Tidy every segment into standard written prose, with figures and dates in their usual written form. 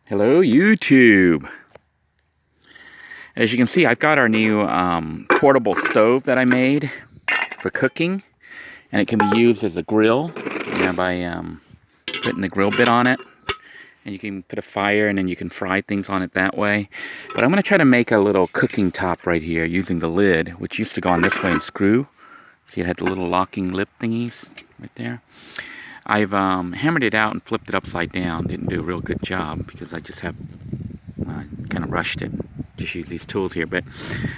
Hello YouTube. As you can see, I've got our new portable stove that I made for cooking, and it can be used as a grill, by putting the grill bit on it, and you can put a fire and then you can fry things on it that way. But I'm going to try to make a little cooking top right here using the lid, which used to go on this way and screw. See, it had the little locking lip thingies right there. I've hammered it out and flipped it upside down. Didn't do a real good job because I just have kind of rushed it. Just use these tools here, but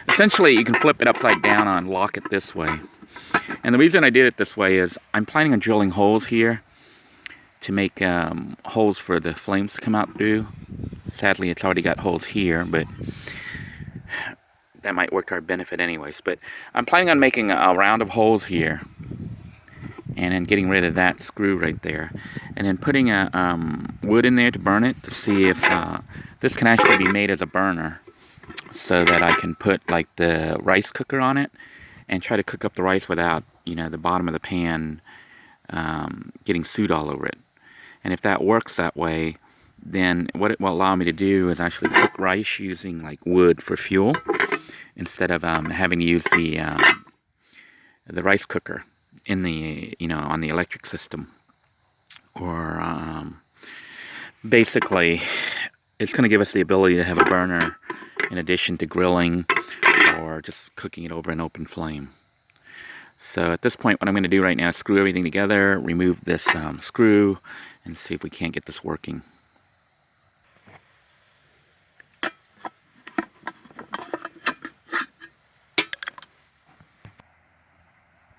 essentially you can flip it upside down and lock it this way. And the reason I did it this way is I'm planning on drilling holes here to make holes for the flames to come out through. Sadly, it's already got holes here, but that might work to our benefit anyways. But I'm planning on making a round of holes here, and then getting rid of that screw right there, and then putting a wood in there to burn it to see if this can actually be made as a burner, so that I can put like the rice cooker on it and try to cook up the rice without, the bottom of the pan getting soot all over it. And if that works that way, then what it will allow me to do is actually cook rice using like wood for fuel, instead of having to use the rice cooker in the on the electric system. Or basically it's going to give us the ability to have a burner in addition to grilling or just cooking it over an open flame. So at this point, what I'm going to do right now is screw everything together, remove this screw, and see if we can't get this working.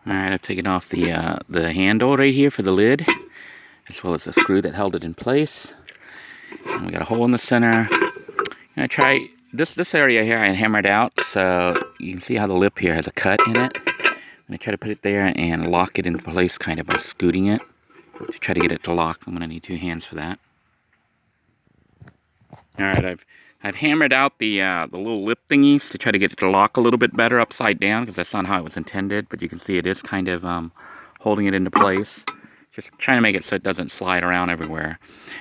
Alright, I've taken off the handle right here for the lid, as well as the screw that held it in place. And we got a hole in the center. I'm going to try this area here. I hammered out, so you can see how the lip here has a cut in it. I'm going to try to put it there and lock it into place kind of by scooting it to try to get it to lock. I'm going to need 2 hands for that. Alright, I've hammered out the little lip thingies to try to get it to lock a little bit better upside down, because that's not how it was intended, but you can see it is kind of holding it into place. Just trying to make it so it doesn't slide around everywhere.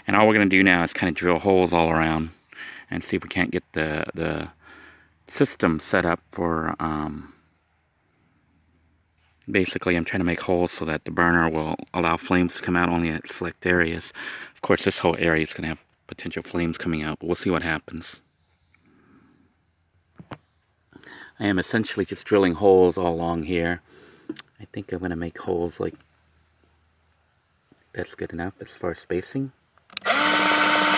And all we're going to do now is kind of drill holes all around and see if we can't get the system set up for, basically I'm trying to make holes so that the burner will allow flames to come out only at select areas. Of course, this whole area is going to have potential flames coming out, but we'll see what happens. I am essentially just drilling holes all along here. I think I'm going to make holes like that's good enough as far as spacing. I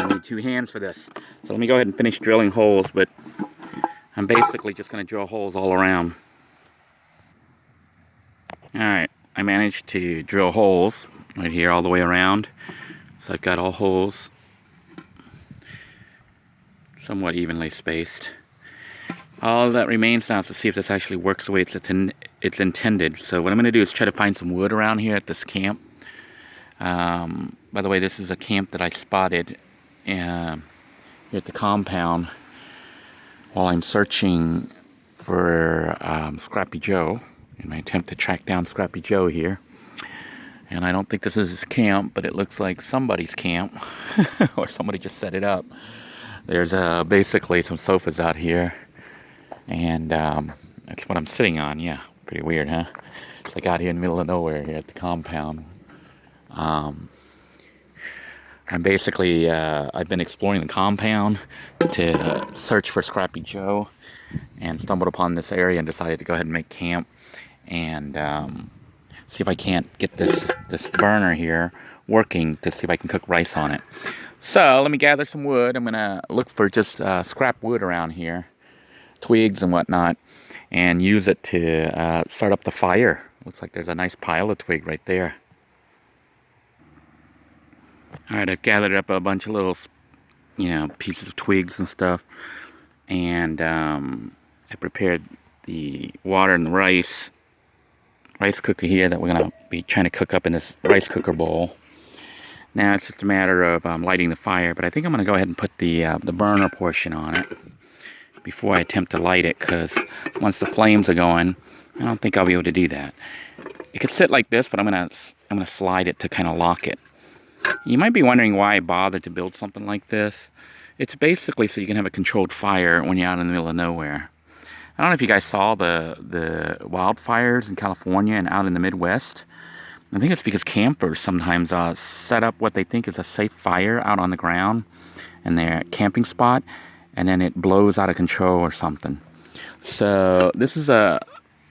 need 2 hands for this. So let me go ahead and finish drilling holes, but I'm basically just going to drill holes all around. Alright, I managed to drill holes right here all the way around. So I've got all holes somewhat evenly spaced. All that remains now is to see if this actually works the way it's intended. So what I'm going to do is try to find some wood around here at this camp. By the way, this is a camp that I spotted here at the compound while I'm searching for Scrappy Joe, in my attempt to track down Scrappy Joe here. And I don't think this is his camp, but it looks like somebody's camp, or somebody just set it up. There's basically some sofas out here, and that's what I'm sitting on. Yeah, pretty weird, huh? It's like out here in the middle of nowhere here at the compound. I'm basically, I've been exploring the compound to search for Scrappy Joe, and stumbled upon this area and decided to go ahead and make camp and see if I can't get this burner here working to see if I can cook rice on it. So let me gather some wood. I'm gonna look for just scrap wood around here, twigs and whatnot, and use it to start up the fire. Looks like there's a nice pile of twig right there. Alright, I've gathered up a bunch of little pieces of twigs and stuff, and I prepared the water and the rice cooker here that we're going to be trying to cook up in this rice cooker bowl. Now it's just a matter of lighting the fire, but I think I'm going to go ahead and put the burner portion on it before I attempt to light it, because once the flames are going, I don't think I'll be able to do that. it could sit like this, but I'm gonna slide it to kind of lock it. You might be wondering why I bothered to build something like this. It's basically so you can have a controlled fire when you're out in the middle of nowhere. I don't know if you guys saw the wildfires in California and out in the Midwest. I think it's because campers sometimes set up what they think is a safe fire out on the ground in their camping spot, and then it blows out of control or something. So this is a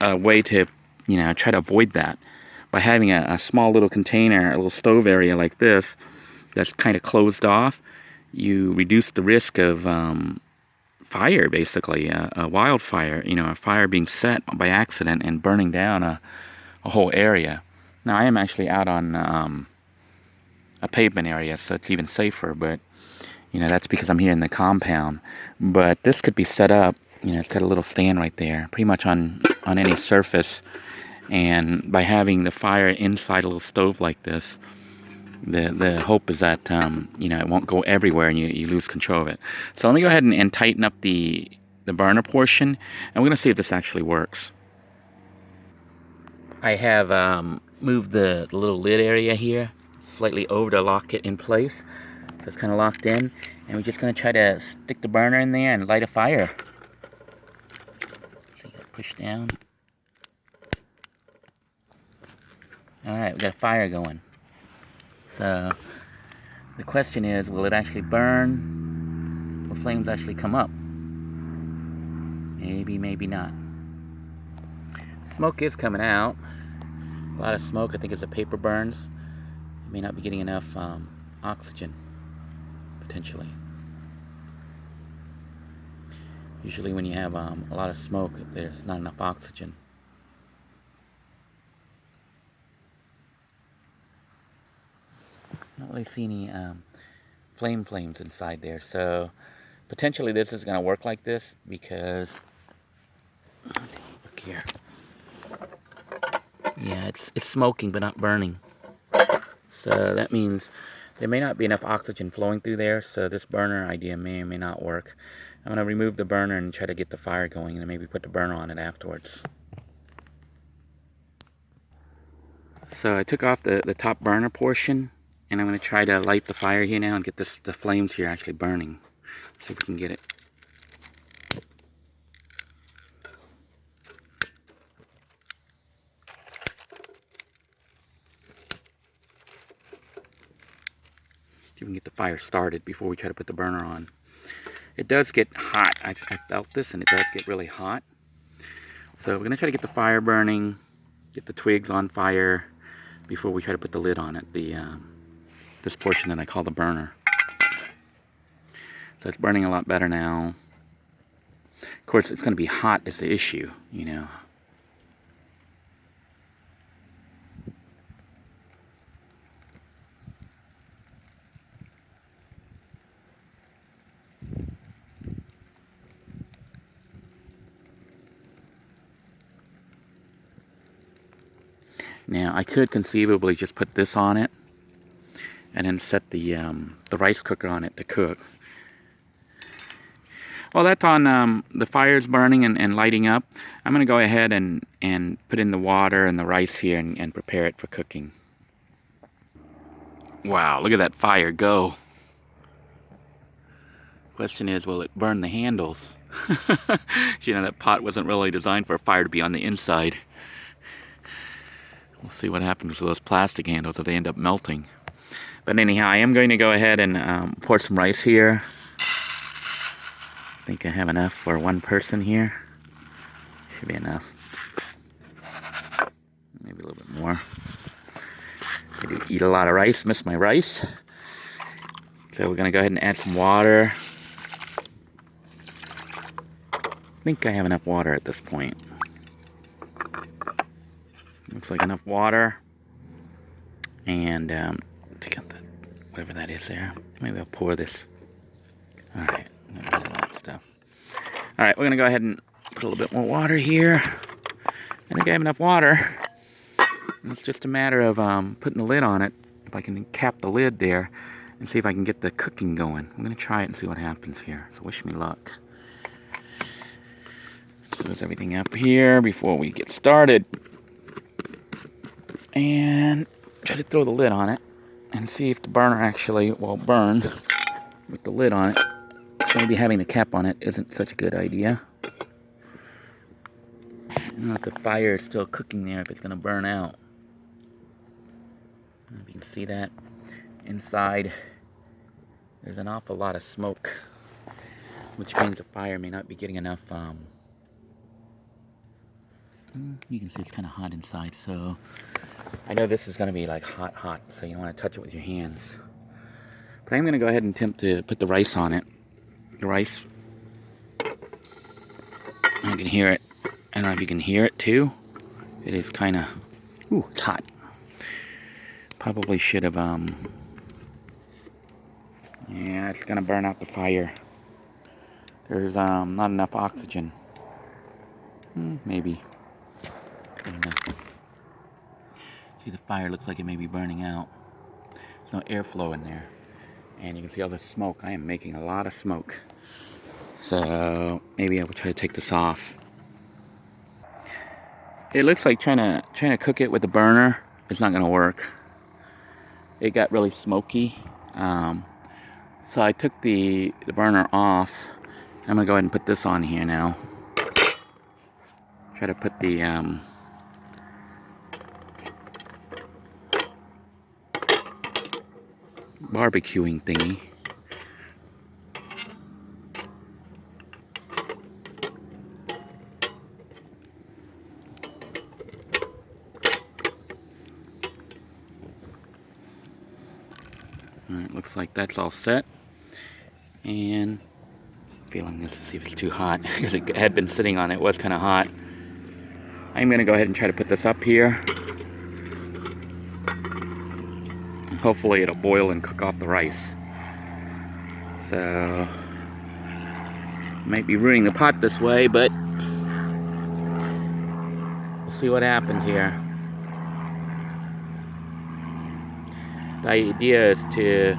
way to, try to avoid that by having a small little container, a little stove area like this that's kind of closed off. You reduce the risk of fire, basically, a wildfire, a fire being set by accident and burning down a whole area. Now, I am actually out on a pavement area, so it's even safer, but, that's because I'm here in the compound. But this could be set up, it's got a little stand right there, pretty much on any surface. And by having the fire inside a little stove like this, the hope is that, it won't go everywhere and you lose control of it. So let me go ahead and tighten up the burner portion, and we're going to see if this actually works. I have moved the little lid area here slightly over to lock it in place. So it's kind of locked in, and we're just going to try to stick the burner in there and light a fire. So you got to push down. Alright, we got a fire going. So the question is, will it actually burn? Will flames actually come up? Maybe, maybe not. Smoke is coming out. A lot of smoke. I think as the paper burns, it may not be getting enough oxygen, potentially. Usually when you have a lot of smoke, there's not enough oxygen. Not really see any flames inside there, so potentially this is going to work like this because, look here, yeah, it's smoking but not burning. So that means there may not be enough oxygen flowing through there, so this burner idea may or may not work. I'm going to remove the burner and try to get the fire going, and maybe put the burner on it afterwards. So I took off the top burner portion, and I'm going to try to light the fire here now and get the flames here actually burning. See if we can get it. See if we can get the fire started before we try to put the burner on. It does get hot. I felt this, and it does get really hot. So we're going to try to get the fire burning, get the twigs on fire before we try to put the lid on it. This portion that I call the burner. So it's burning a lot better now. Of course, it's going to be hot is the issue, Now, I could conceivably just put this on it and then set the rice cooker on it to cook. Well, that's on, the fire's burning and lighting up. I'm going to go ahead and put in the water and the rice here and prepare it for cooking. Wow, look at that fire go. Question is, will it burn the handles? That pot wasn't really designed for a fire to be on the inside. We'll see what happens to those plastic handles if they end up melting. But anyhow, I am going to go ahead and pour some rice here. I think I have enough for one person here. Should be enough. Maybe a little bit more. I do eat a lot of rice, miss my rice. So we're going to go ahead and add some water. I think I have enough water at this point. Looks like enough water. And take out whatever that is there. Maybe I'll pour this. Alright, all that stuff. Alright, we're going to go ahead and put a little bit more water here. I think I have enough water. And it's just a matter of putting the lid on it. If I can cap the lid there and see if I can get the cooking going. I'm going to try it and see what happens here. So wish me luck. Close everything up here before we get started. and try to throw the lid on it and see if the burner actually will burn with the lid on it. Maybe having the cap on it isn't such a good idea. I don't know if the fire is still cooking there, if it's going to burn out. I don't know if you can see that. Inside, there's an awful lot of smoke, which means the fire may not be getting enough. You can see it's kind of hot inside, so I know this is going to be like hot, so you don't want to touch it with your hands. But I'm going to go ahead and attempt to put the rice on it. The rice, I can hear it. I don't know if you can hear it too. It is kind of, ooh, it's hot. Probably should have, yeah, it's going to burn out the fire. There's not enough oxygen. Maybe. I don't know. See, the fire looks like it may be burning out. There's no airflow in there. And you can see all the smoke. I am making a lot of smoke. So maybe I will try to take this off. It looks like trying to cook it with the burner is not going to work. It got really smoky. So I took the burner off. I'm going to go ahead and put this on here now. Try to put the barbecuing thingy. Alright, looks like that's all set. And feeling this to see if it's too hot because it had been sitting on it. It was kind of hot. I'm going to go ahead and try to put this up here. And hopefully it'll boil and cook off the rice. So, might be ruining the pot this way, but we'll see what happens here. The idea is to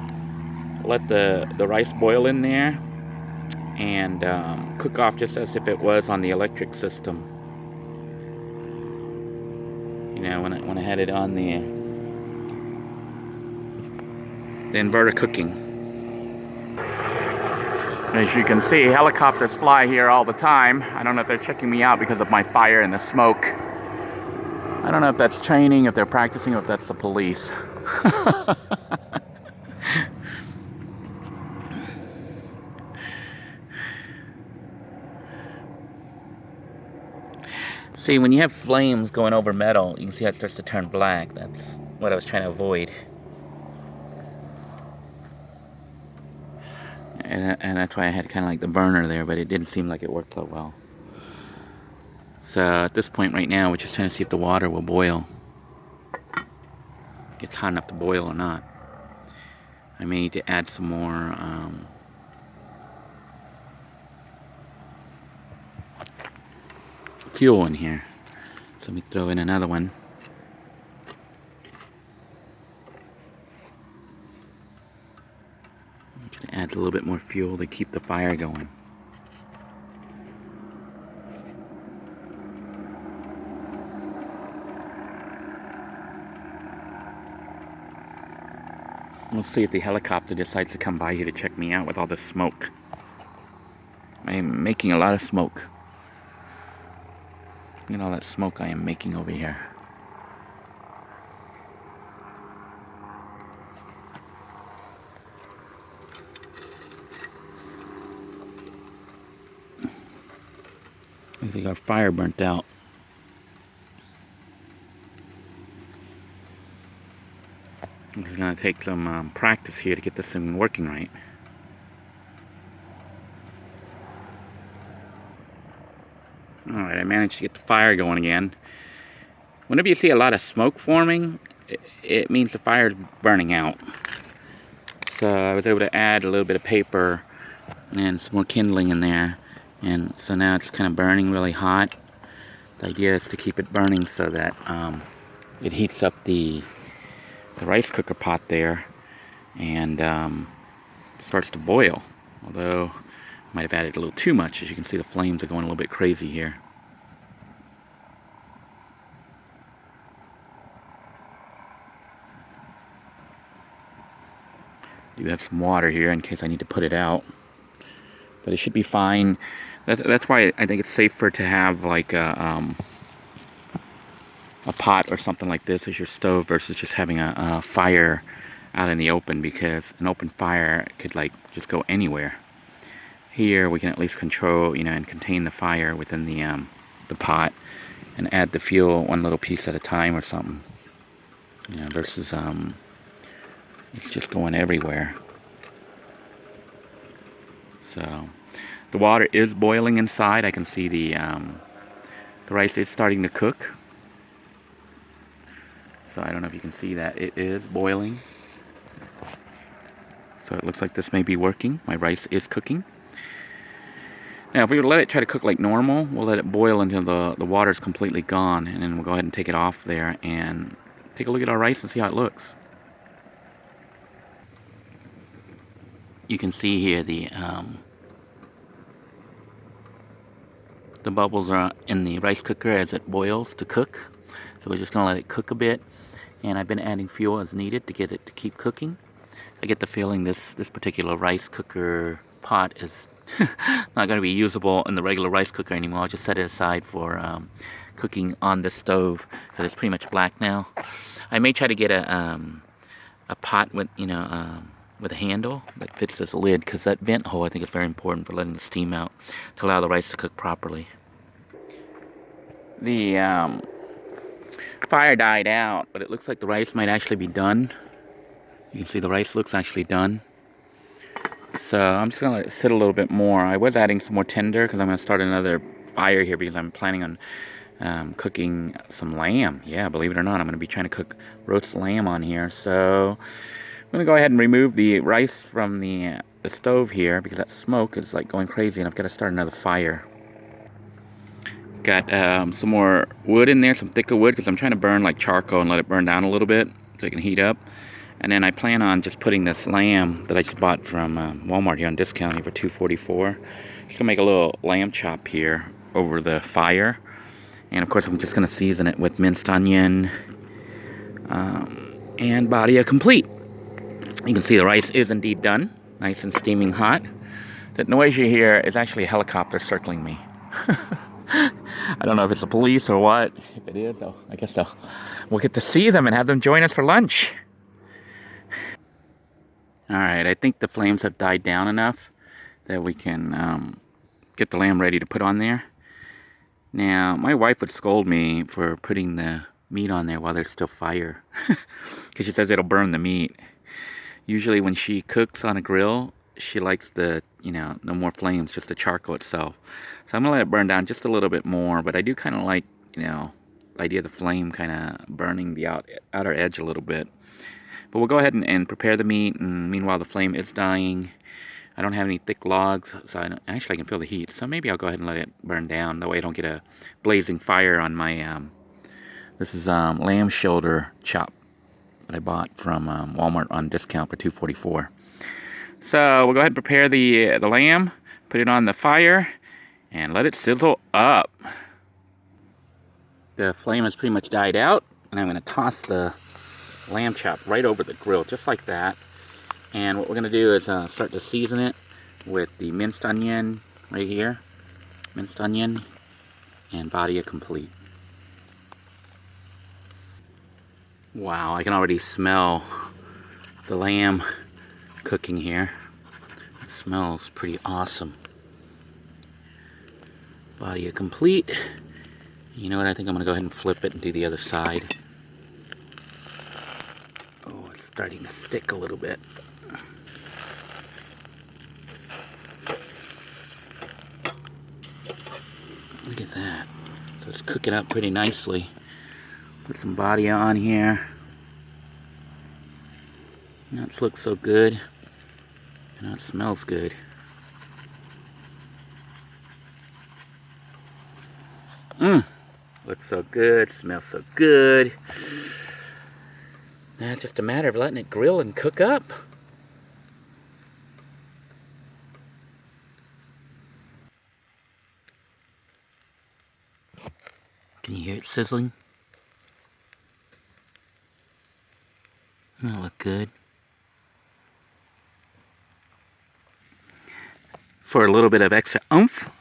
let the rice boil in there and cook off just as if it was on the electric system. You know, when I had it on the inverter cooking. As you can see, helicopters fly here all the time. I don't know if they're checking me out because of my fire and the smoke. I don't know if that's training, if they're practicing, or if that's the police. See, when you have flames going over metal, you can see how it starts to turn black. That's what I was trying to avoid. And that's why I had kind of like the burner there, but it didn't seem like it worked so well. So at this point right now, we're just trying to see if the water will boil. It's hot enough to boil or not. I may need to add some more fuel in here. So let me throw in another one. I'm gonna add a little bit more fuel to keep the fire going. We'll see if the helicopter decides to come by here to check me out with all this smoke. I'm making a lot of smoke. Look at all that smoke I am making over here. Looks like our fire burnt out. This is going to take some practice here to get this thing working right. Alright, I managed to get the fire going again. Whenever you see a lot of smoke forming, it means the fire is burning out. So I was able to add a little bit of paper and some more kindling in there. And so now it's kind of burning really hot. The idea is to keep it burning so that it heats up the rice cooker pot there and starts to boil. Although I might have added a little too much. As you can see, the flames are going a little bit crazy here. do have some water here in case I need to put it out. But it should be fine. That's why I think it's safer to have like a pot or something like this as your stove versus just having a fire out in the open, because an open fire could like just go anywhere. Here we can at least control, you know, and contain the fire within the pot and add the fuel one little piece at a time or something. You know, versus it's just going everywhere. So the water is boiling inside. I can see the rice is starting to cook. So I don't know if you can see that. It is boiling. So it looks like this may be working. My rice is cooking. Now if we let it try to cook like normal, we'll let it boil until the water is completely gone, and then we'll go ahead and take it off there and take a look at our rice and see how it looks. You can see here the bubbles are in the rice cooker as it boils to cook. So we're just going to let it cook a bit, and I've been adding fuel as needed to get it to keep cooking. I get the feeling this particular rice cooker pot is not going to be usable in the regular rice cooker anymore. I'll just set it aside for cooking on the stove because it's pretty much black now. I may try to get a pot with, you know, with a handle that fits this lid, because that vent hole I think is very important for letting the steam out to allow the rice to cook properly. The fire died out, but it looks like the rice might actually be done. You can see the rice looks actually done. So I'm just going to let it sit a little bit more. I was adding some more tender because I'm going to start another fire here because I'm planning on cooking some lamb. Yeah, believe it or not, I'm going to be trying to cook roast lamb on here. So I'm going to go ahead and remove the rice from the stove here because that smoke is like going crazy and I've got to start another fire. Got some more wood in there, some thicker wood, because I'm trying to burn like charcoal and let it burn down a little bit so it can heat up. And then I plan on just putting this lamb that I just bought from Walmart here on discount here for $2.44. Just gonna make a little lamb chop here over the fire. And of course I'm just gonna season it with minced onion and Badia Complete. You can see the rice is indeed done, nice and steaming hot. That noise you hear is actually a helicopter circling me. I don't know if it's the police or what. If it is, I guess we'll get to see them and have them join us for lunch. Alright, I think the flames have died down enough that we can get the lamb ready to put on there. Now, my wife would scold me for putting the meat on there while there's still fire, because she says it'll burn the meat. Usually when she cooks on a grill, she likes the, you know, no more flames, just the charcoal itself. So I'm going to let it burn down just a little bit more, but I do kind of like, you know, the idea of the flame kind of burning the outer edge a little bit. But we'll go ahead and prepare the meat, and meanwhile the flame is dying. I don't have any thick logs, so actually I can feel the heat. So maybe I'll go ahead and let it burn down. That way I don't get a blazing fire on my, this is lamb shoulder chop that I bought from Walmart on discount for $2.44. So we'll go ahead and prepare the lamb, put it on the fire, and let it sizzle up. The flame has pretty much died out, and I'm going to toss the lamb chop right over the grill, just like that. And what we're going to do is start to season it with the minced onion right here. Minced onion and Badia Complete. Wow, I can already smell the lamb cooking here. It smells pretty awesome. Badia Complete. You know what, I think I'm going to go ahead and flip it and do the other side. Oh, it's starting to stick a little bit. Look at that. So it's cooking up pretty nicely. Put some Badia on here. You know, it looks so good. You know, it smells good. Looks so good, smells so good. Now it's just a matter of letting it grill and cook up. Can you hear it sizzling? Doesn't that look good? For a little bit of extra oomph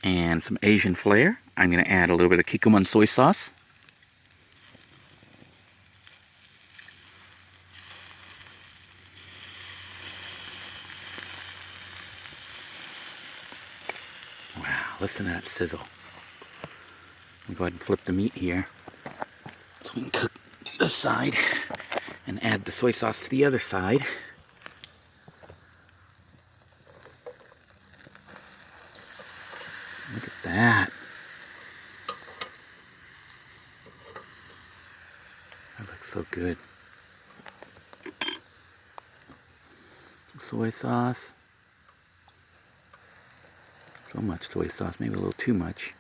and some Asian flair, I'm going to add a little bit of Kikkoman soy sauce. Wow, listen to that sizzle. I'll go ahead and flip the meat here so we can cook this side and add the soy sauce to the other side. Look at that. That looks so good. Some soy sauce. So much soy sauce, maybe a little too much.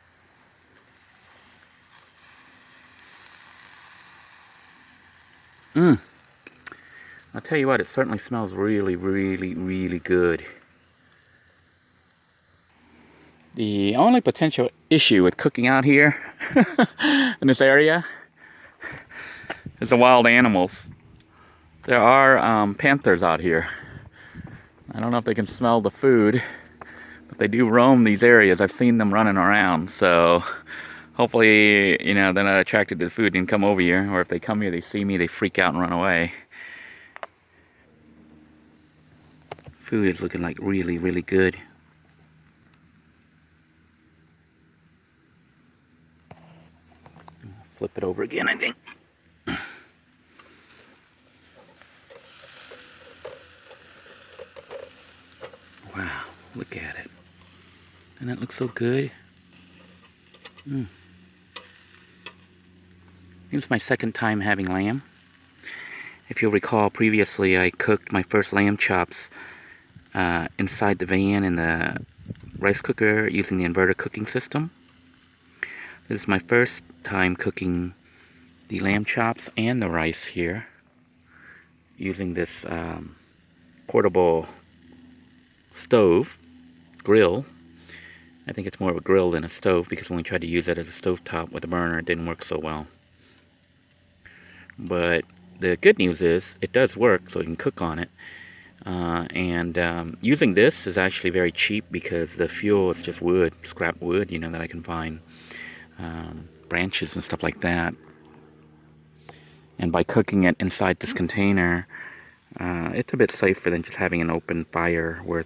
I'll tell you what, it certainly smells really, really, really good. The only potential issue with cooking out here in this area is the wild animals. There are panthers out here. I don't know if they can smell the food, but they do roam these areas. I've seen them running around, so hopefully, you know, they're not attracted to the food and come over here, or if they come here, they see me, they freak out and run away. Food is looking like really, really good. Flip it over again, I think. Wow, look at it. And that looks so good. This is my second time having lamb. If you'll recall, previously I cooked my first lamb chops inside the van in the rice cooker using the inverter cooking system. This is my first time cooking the lamb chops and the rice here using this portable stove grill. I think it's more of a grill than a stove, because when we tried to use it as a stovetop with a burner, it didn't work so well. But the good news is it does work, so you can cook on it. Using this is actually very cheap, because the fuel is just wood, scrap wood, you know, that I can find, branches and stuff like that. And by cooking it inside this container, it's a bit safer than just having an open fire where